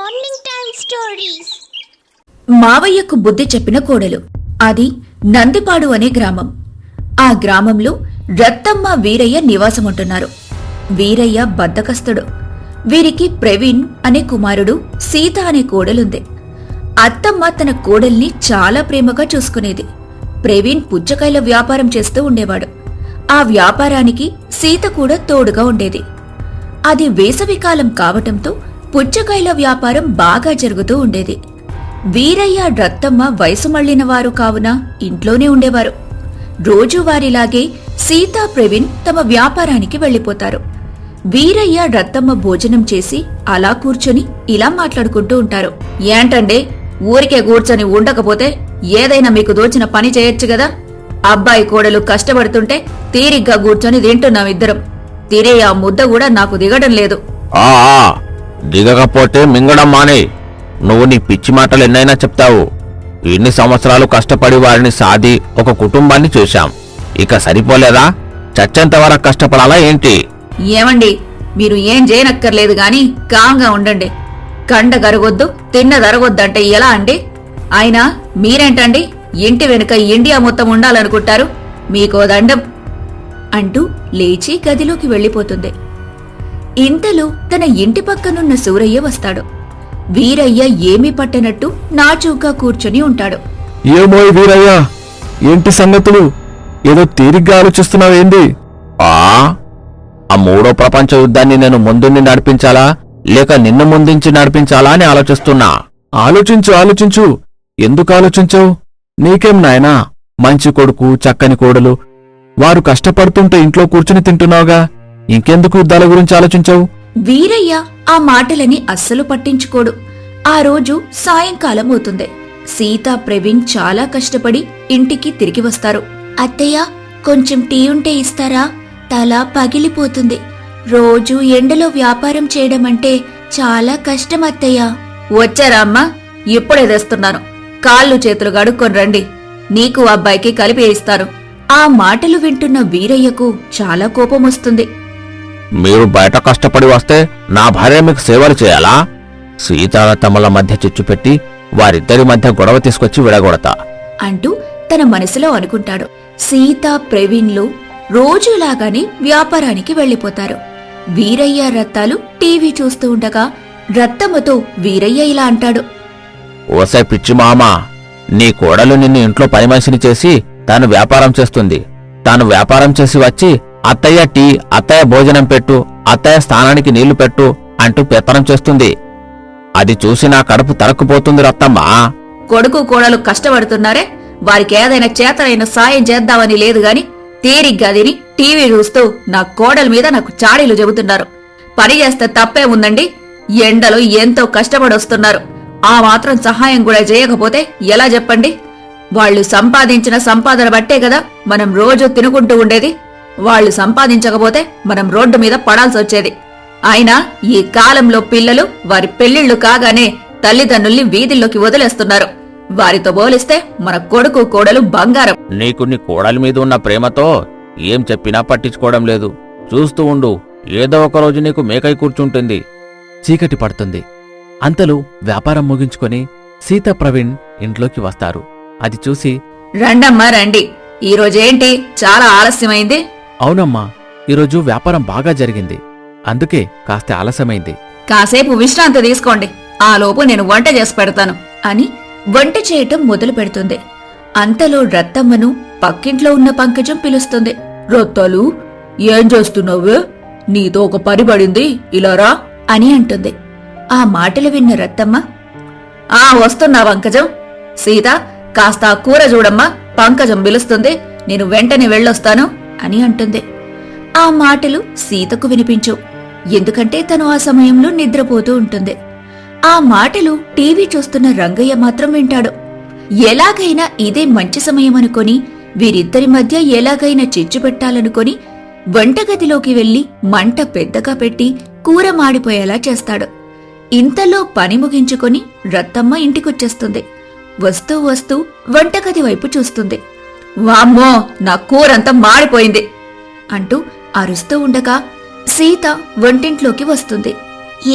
Morning time stories. మావయ్యకు బుద్ధి చెప్పిన కోడలు. అది నందిపాడు అనే గ్రామం. ఆ గ్రామంలో రత్తమ్మ, వీరయ్య నివాసముంటున్నారు. వీరయ్య బద్ధకస్తుడు. వీరికి ప్రవీణ్ అనే కుమారుడు, సీత అనే కోడలుంది. అత్తమ్మ తన కోడల్ని చాలా ప్రేమగా చూసుకునేది. ప్రవీణ్ పుచ్చకాయల వ్యాపారం చేస్తూ ఉండేవాడు. ఆ వ్యాపారానికి సీత కూడా తోడుగా ఉండేది. అది వేసవికాలం కావటంతో పుచ్చకాయల వ్యాపారం బాగా జరుగుతూ ఉండేది. వీరయ్య, రత్తమ్మ వయసు మళ్లిన వారు కావున ఇంట్లోనే ఉండేవారు. రోజువారీలాగే సీతా, ప్రవీణ్ తమ వ్యాపారానికి వెళ్లిపోతారు. వీరయ్య, రత్తమ్మ భోజనం చేసి అలా కూర్చొని ఇలా మాట్లాడుకుంటూ ఉంటారు. ఏంటండే, ఊరికే కూర్చొని ఉండకపోతే ఏదైనా మీకు దోచిన పని చేయొచ్చు గదా. అబ్బాయి కోడలు కష్టపడుతుంటే తీరిగ్గా కూర్చొని తింటున్నామిద్దరం. తినే ఆ ముద్ద కూడా నాకు దిగడం లేదు. దిగకపోతే మింగడం మానే. నువ్వు నీ పిచ్చి మాటలు ఎన్నైనా చెప్తావు. ఇన్ని సంవత్సరాలు కష్టపడి వారిని సాది ఒక కుటుంబాన్ని చూశాం. ఇక సరిపోలేదా? చచ్చేంత వరకు కష్టపడాలా ఏంటి? ఏమండి, మీరు ఏం చేయనక్కర్లేదు గాని కాంగా ఉండండి. కండ గరగొద్దు, తిన్నదరగొద్దంటే ఎలా అండి? అయినా మీరేంటండి ఇంటి వెనుక ఇండియా మొత్తం ఉండాలనుకుంటారు? మీకో దండం అంటూ లేచి గదిలోకి వెళ్లిపోతుంది. ఇంతలో తన ఇంటి పక్కనున్న సూరయ్య వస్తాడు. వీరయ్య ఏమీ పట్టనట్టు నాచూకా కూర్చొని ఉంటాడు. ఏమోయ్ వీరయ్య, ఏంటి సంగతులు? ఏదో తీరిగ్గా ఆలోచిస్తున్నావేంది? ఆ మూడో ప్రపంచ యుద్ధాన్ని నేను ముందుండి నడిపించాలా లేక నిన్ను ముందుంచి నడిపించాలా అని ఆలోచిస్తున్నా. ఆలోచించు. ఎందుకు ఆలోచించవు? నీకేం నాయనా, మంచి కొడుకు, చక్కని కోడలు, వారు కష్టపడుతుంటే ఇంట్లో కూర్చుని తింటున్నావుగా. ఇంకెందుకు యుద్ధాల గురించి ఆలోచించవు? వీరయ్య ఆ మాటలని అస్సలు పట్టించుకోడు. ఆ రోజు సాయంకాలం అవుతుంది. సీత, ప్రవీణ్ చాలా కష్టపడి ఇంటికి తిరిగి వస్తారు. అత్తయ్య, కొంచెం టీ ఉంటే ఇస్తారా? తల పగిలిపోతుంది. రోజు ఎండలో వ్యాపారం చేయడం అంటే చాలా కష్టం అత్తయ్య. వచ్చారా అమ్మా? ఇప్పుడే తెస్తున్నాను. కాళ్ళు చేతులు గడుక్కొని రండి. నీకు అబ్బాయికి కలిపి ఇస్తాను. ఆ మాటలు వింటున్న వీరయ్యకు చాలా కోపం వస్తుంది. మీరు బయట కష్టపడి వస్తే నా భార్య మీకు సేవలు చేయాలా? సీతారతమ్మల మధ్య చిచ్చు పెట్టి వారిద్దరి మధ్య గొడవ తీసుకొచ్చి విడగొడతా అంటూ తన మనసులో అనుకుంటాడు. సీత, ప్రవీణ్లు రోజులాగానే వ్యాపారానికి వెళ్లిపోతారు. వీరయ్య, రత్తాలు టీవీ చూస్తూ ఉండగా రత్తమ్మతో వీరయ్య ఇలా అంటాడు. ఓసై పిచ్చి మామా, నీ కోడలు నిన్ను ఇంట్లో పని మనిషిని చేసి తాను వ్యాపారం చేస్తుంది. తాను వ్యాపారం చేసి వచ్చి అత్తయ్య టీ, అత్తయ్య భోజనం పెట్టు, అత్తయ్య స్నానానికి నీళ్లు పెట్టు అంటూ పెత్తనం చేస్తుంది. అది చూసి నా కడుపు తరక్కుపోతుంది రత్తమ్మా. కొడుకు, కోడలు కష్టపడుతున్నారే, వారికి ఏదైనా చేతనైన సాయం చేద్దామని లేదు గాని తీరిగ్గా తిని టీవీ చూస్తూ నా కోడల మీద నాకు చాడీలు చెబుతున్నారు. పని చేస్తే తప్పే ఉందండి. ఎండలో ఎంతో కష్టపడొస్తున్నారు. ఆ మాత్రం సహాయం కూడా చేయకపోతే ఎలా చెప్పండి? వాళ్లు సంపాదించిన సంపాదన బట్టే కదా మనం రోజూ తినుకుంటూ ఉండేది. వాళ్లు సంపాదించకపోతే మనం రోడ్డు మీద పడాల్సి వచ్చేది. అయినా ఈ కాలంలో పిల్లలు వారి పెళ్లిళ్లు కాగానే తల్లిదండ్రుల్ని వీధుల్లోకి వదిలేస్తున్నారు. వారితో పోలిస్తే మన కొడుకు, కోడలు బంగారం. నీకు నీ కోడలి మీద ఉన్న ప్రేమతో ఏం చెప్పినా పట్టించుకోవడం లేదు. చూస్తూ ఉండు, ఏదో ఒకరోజు నీకు మేకై కూర్చుంటుంది. చీకటి పడుతుంది. అంతలో వ్యాపారం ముగించుకొని సీత, ప్రవీణ్ ఇంట్లోకి వస్తారు. అది చూసి, రండమ్మా రండి, ఈరోజేంటి చాలా ఆలస్యమైంది? అవునమ్మా, ఈరోజు వ్యాపారం బాగా జరిగింది, అందుకే కాస్త ఆలస్యమైంది. కాసేపు విశ్రాంతి తీసుకోండి, ఆ లోపు నేను వంట చేసి పెడతాను అని వంట చేయటం మొదలు పెడుతుంది. అంతలో రత్తమ్మను పక్కింట్లో ఉన్న పంకజం పిలుస్తుంది. రత్తాలు, ఏం చేస్తున్నావే? నీతో ఒక పని పడింది, ఇలా రా అని అంటుంది. ఆ మాటలు విన్న రత్తమ్మ, వస్తున్నా పంకజం. సీత, కాస్త కూర చూడమ్మా, పంకజం పిలుస్తుంది, నేను వెంటనే వెళ్ళొస్తాను అని అంటుంది. ఆ మాటలు సీతకు వినిపించు, ఎందుకంటే తను ఆ సమయంలో నిద్రపోతూ ఉంటుంది. ఆ మాటలు టీవీ చూస్తున్న రంగయ్య మాత్రం వింటాడు. ఎలాగైనా ఇదే మంచి సమయమనుకొని వీరిద్దరి మధ్య ఎలాగైనా చిచ్చు పెట్టాలనుకొని వంటగదిలోకి వెళ్లి మంట పెద్దగా పెట్టి కూర మాడిపోయేలా చేస్తాడు. ఇంతలో పని ముగించుకొని రత్తమ్మ ఇంటికొచ్చేస్తుంది. వస్తూ వస్తూ వంటగది వైపు చూస్తుంది. వామ్మో, నా కూరంతా మాడిపోయింది అంటూ అరుస్తూ ఉండగా సీత వంటింట్లోకి వస్తుంది.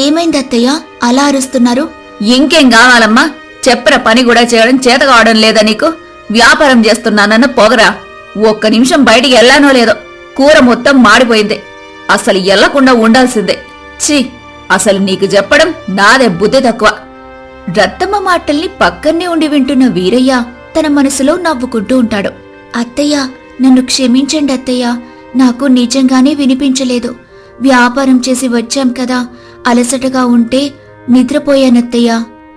ఏమైందత్తయ్య, అలా అరుస్తున్నారు? ఇంకేం కావాలమ్మా? చెప్పిన పని కూడా చేయడం చేత కావడం లేదా నీకు? వ్యాపారం చేస్తున్నానన్న పొగరా. ఒక్క నిమిషం బయటికి వెళ్ళానో లేదో కూర మొత్తం మాడిపోయింది. అసలు ఎల్లకుండా ఉండాల్సిందే. ఛీ, అసలు నీకు చెప్పడం నాదే బుద్ధి తక్కువ. రత్తమ్మ మాటల్ని పక్కనే ఉండి వింటున్న వీరయ్య తన మనసులో నవ్వుకుంటూ ఉంటాడు. అత్తయ్య, నన్ను క్షమించండి అత్తయ్య. నాకు నిజంగానే వినిపించలేదు. వ్యాపారం చేసి వచ్చాం కదా, అలసటగా ఉంటే నిద్రపోయానత్తయ్య.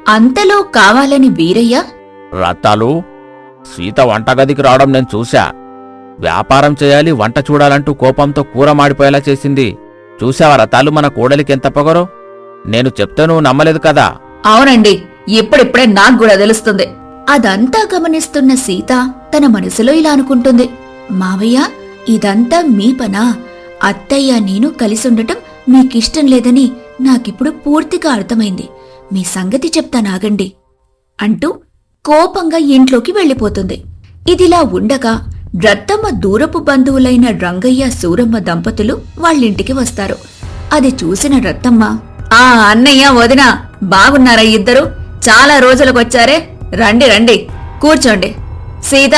అంతలో కావాలని వీరయ్య, రత్తాలు, సీత వంటగదికి రావడం నేను చూశా. వ్యాపారం చేయాలి, వంట చూడాలంటూ కోపంతో కూర మాడిపోయేలా చేసింది. చూశావా రతాలు, మన కోడలికి ఎంత పొగరో? నేను చెప్తే నువ్వు నమ్మలేదు కదా. అవునండి, ఇప్పుడిప్పుడే నాకు కూడా తెలుస్తుంది. అదంతా గమనిస్తున్న సీత తన మనసులో ఇలా అనుకుంటుంది. మావయ్య, ఇదంతా మీ పనా? అత్తయ్య నేను కలిసుండటం మీకిష్టం లేదని నాకిప్పుడు పూర్తిగా అర్థమైంది. మీ సంగతి చెప్తానాగండి అంటూ కోపంగా ఇంట్లోకి వెళ్ళిపోతుంది. ఇదిలా ఉండగా రత్తమ్మ దూరపు బంధువులైన రంగయ్య సూరమ్మ దంపతులు వాళ్ళింటికి వస్తారు. అది చూసిన రత్తమ్మ, ఆ అన్నయ్య వదిన బాగున్నారా ఇద్దరు? చాలా రోజులకొచ్చారే, రండి రండి కూర్చోండి. సీత,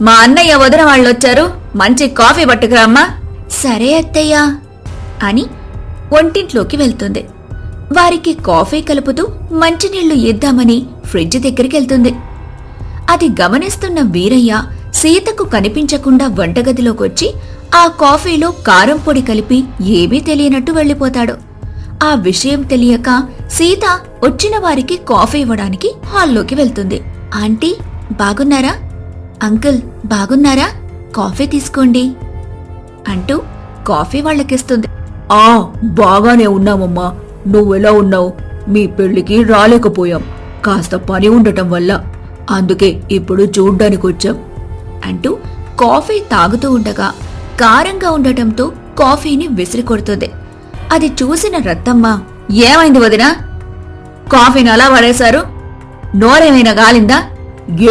మా అన్నయ్య వదిన వాళ్ళొచ్చారు, మంచి కాఫీ పట్టుకురామ్మా. సరే అత్తయ్య అని వంటింట్లోకి వెళ్తుంది. వారికి కాఫీ కలుపుతూ మంచినీళ్లు ఇద్దామని ఫ్రిడ్జ్ దగ్గరికెళ్తుంది. అది గమనిస్తున్న వీరయ్య సీతకు కనిపించకుండా వంటగదిలోకొచ్చి ఆ కాఫీలో కారం పొడి కలిపి ఏమీ తెలియనట్టు వెళ్ళిపోతాడు. ఆ విషయం తెలియక సీత వచ్చిన వారికి కాఫీ ఇవ్వడానికి హాల్లోకి వెళ్తుంది. ఆంటీ, బాగున్నారా? అంకుల్, బాగున్నారా? కాఫీ తీసుకోండి అంటూ కాఫీ వాళ్ళకిస్తుంది. ఆ, బాగానే ఉన్నామమ్మా. నువ్వెలా ఉన్నావు? మీ పెళ్లికి రాలేకపోయాం, కాస్త పని ఉండటం వల్ల. అందుకే ఇప్పుడు చూడ్డానికొచ్చాం అంటూ కాఫీ తాగుతూ ఉండగా కారంగా ఉండటంతో కాఫీని విసిరి కొడుతుంది. అది చూసిన రత్తమ్మ, ఏమైంది వదినా? కాఫీని అలా పడేశారు? నోరేమైనా గాలిందా?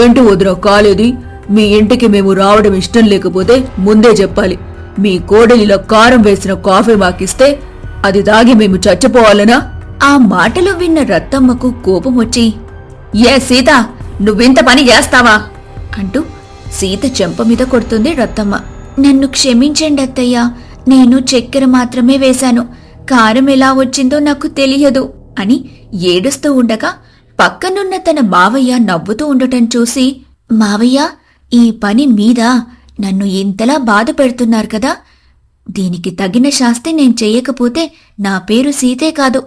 ఏంటి వదిన కాలేది? మీ ఇంటికి మేము రావడం ఇష్టం లేకపోతే ముందే చెప్పాలి. మీ కోడలిలో కారం వేసిన కాఫీ మాకిస్తే అది తాగి మేము చచ్చిపోవాలనా? ఆ మాటలు విన్న రత్తమ్మకు కోపం వచ్చి, ఏ సీత, నువ్వింత పని చేస్తావా అంటూ సీత చెంప మీద కొడుతుంది రత్తమ్మ. నన్ను క్షమించండి అత్తయ్య. నేను చక్కెర మాత్రమే వేశాను. కారం ఎలా వచ్చిందో నాకు తెలియదు అని ఏడుస్తూ ఉండగా పక్కనున్న తన మావయ్య నవ్వుతూ ఉండటం చూసి, మావయ్య, ఈ పని మీద నన్ను ఇంతలా బాధ పెడుతున్నారు కదా, దీనికి తగిన శాస్తి నేను చెయ్యకపోతే నా పేరు సీతే కాదు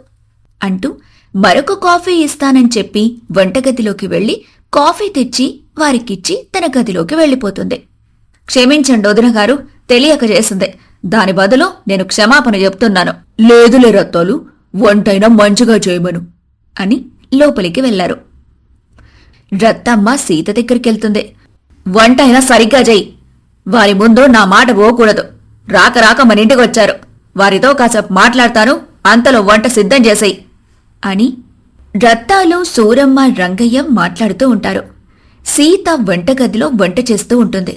అంటూ మరొక కాఫీ ఇస్తానని చెప్పి వంటగదిలోకి వెళ్లి కాఫీ తెచ్చి వారికిచ్చి తన గదిలోకి వెళ్ళిపోతుంది. క్షమించండి వదిన గారు, తెలియక చేసిందే. దాని బదులు నేను క్షమాపణ చెప్తున్నాను. లేదులే రత్తాలు, వంటైనా మంచిగా చేయమను అని లోపలికి వెళ్లారు. రత్తమ్మ సీత దగ్గరికెళ్తుంది. వంటైనా సరిగ్గా చెయ్యి. వారి ముందు నా మాట పోకూడదు. రాక రాక మన ఇంటికొచ్చారు, వారితో కాసేపు మాట్లాడతాను, అంతలో వంట సిద్ధం చేసేయి అని రత్తాలు, సూరమ్మ, రంగయ్య మాట్లాడుతూ ఉంటారు. సీత వంటగదిలో వంట చేస్తూ ఉంటుంది.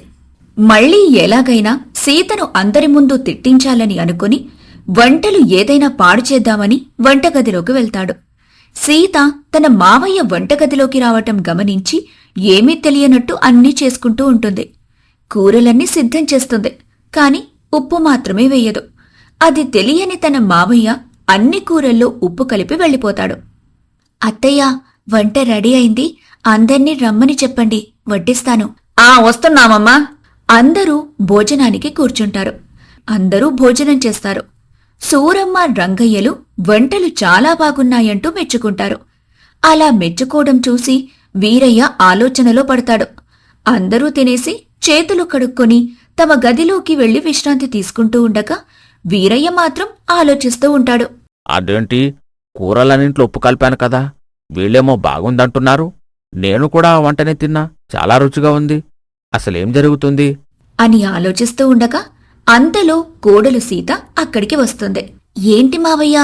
మళ్లీ ఎలాగైనా సీతను అందరి ముందు తిట్టించాలని అనుకుని వంటలు ఏదైనా పాడు చేద్దామని వంటగదిలోకి వెళ్తాడు. సీత తన మావయ్య వంటగదిలోకి రావటం గమనించి ఏమీ తెలియనట్టు అన్నీ చేసుకుంటూ ఉంటుంది. కూరలన్నీ సిద్ధం చేస్తుంది, కాని ఉప్పు మాత్రమే వేయదు. అది తెలియని తన మావయ్య అన్ని కూరల్లో ఉప్పు కలిపి వెళ్ళిపోతాడు. అత్తయ్య, వంట రెడీ అయింది. అందర్నీ రమ్మని చెప్పండి, వడ్డిస్తాను. వస్తున్నామమ్మా. అందరూ భోజనానికి కూర్చుంటారు. అందరూ భోజనం చేస్తారు. సూరమ్మ, రంగయ్యలు వంటలు చాలా బాగున్నాయంటూ మెచ్చుకుంటారు. అలా మెచ్చుకోవడం చూసి వీరయ్య ఆలోచనలో పడతాడు. అందరూ తినేసి చేతులు కడుక్కొని తమ గదిలోకి వెళ్లి విశ్రాంతి తీసుకుంటూ ఉండగా వీరయ్య మాత్రం ఆలోచిస్తూ ఉంటాడు. అదేంటి, కూరలన్నింట్లో ఉప్పు కలిపాను కదా, వీళ్ళేమో బాగుందంటున్నారు. నేను కూడా ఆ వంటనే తిన్నా, చాలా రుచిగా ఉంది. అసలేం జరుగుతుంది అని ఆలోచిస్తూ ఉండగా అంతలో కోడలు సీత అక్కడికి వస్తుంది. ఏంటి మావయ్య,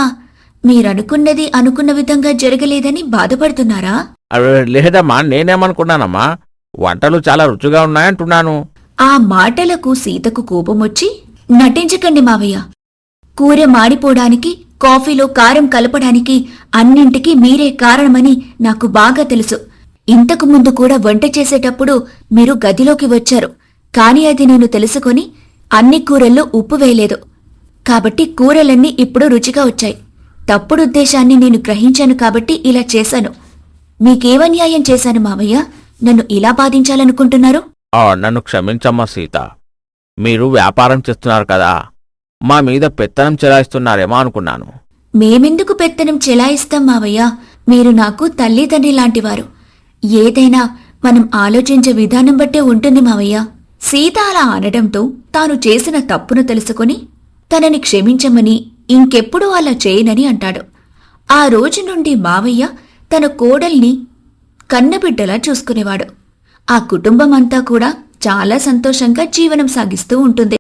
మీరనుకున్నది అనుకున్న విధంగా జరగలేదని బాధపడుతున్నారా? లేదమ్మా, నేనేమనుకున్నానమ్మా, వంటలు చాలా రుచిగా ఉన్నాయంటున్నాను. ఆ మాటలకు సీతకు కోపమొచ్చి, నటించకండి మావయ్య. కూర మాడిపోవడానికి, కాఫీలో కారం కలపడానికి అన్నింటికీ మీరే కారణమని నాకు బాగా తెలుసు. ఇంతకు ముందు కూడా వంట చేసేటప్పుడు మీరు గదిలోకి వచ్చారు, కాని అది నేను తెలుసుకొని అన్ని కూరల్లో ఉప్పు వేయలేదు. కాబట్టి కూరలన్నీ ఇప్పుడు రుచిగా వచ్చాయి. తప్పుడుద్దేశాన్ని నేను గ్రహించాను కాబట్టి ఇలా చేశాను. మీకేవన్యాయం చేశాను మావయ్య? నన్ను ఇలా బాధించాలనుకుంటున్నారు? నన్ను క్షమించమ్మా సీత. మీరు వ్యాపారం చేస్తున్నారు కదా, మా మీద పెత్తనం చెలాయిస్తున్నారేమో అనుకున్నాను. మేమెందుకు పెత్తనం చెలాయిస్తాం మావయ్య? మీరు నాకు తల్లిదండ్రి లాంటివారు. ఏదైనా మనం ఆలోచించే విధానం బట్టే ఉంటుంది మావయ్య. సీత అలా అనడంతో తాను చేసిన తప్పును తెలుసుకుని తనని క్షమించమని ఇంకెప్పుడూ అలా చేయనని అంటాడు. ఆ రోజు నుండి మావయ్య తన కోడల్ని కన్నబిడ్డలా చూసుకునేవాడు. ఆ కుటుంబమంతా కూడా చాలా సంతోషంగా జీవనం సాగిస్తూ ఉంటుంది.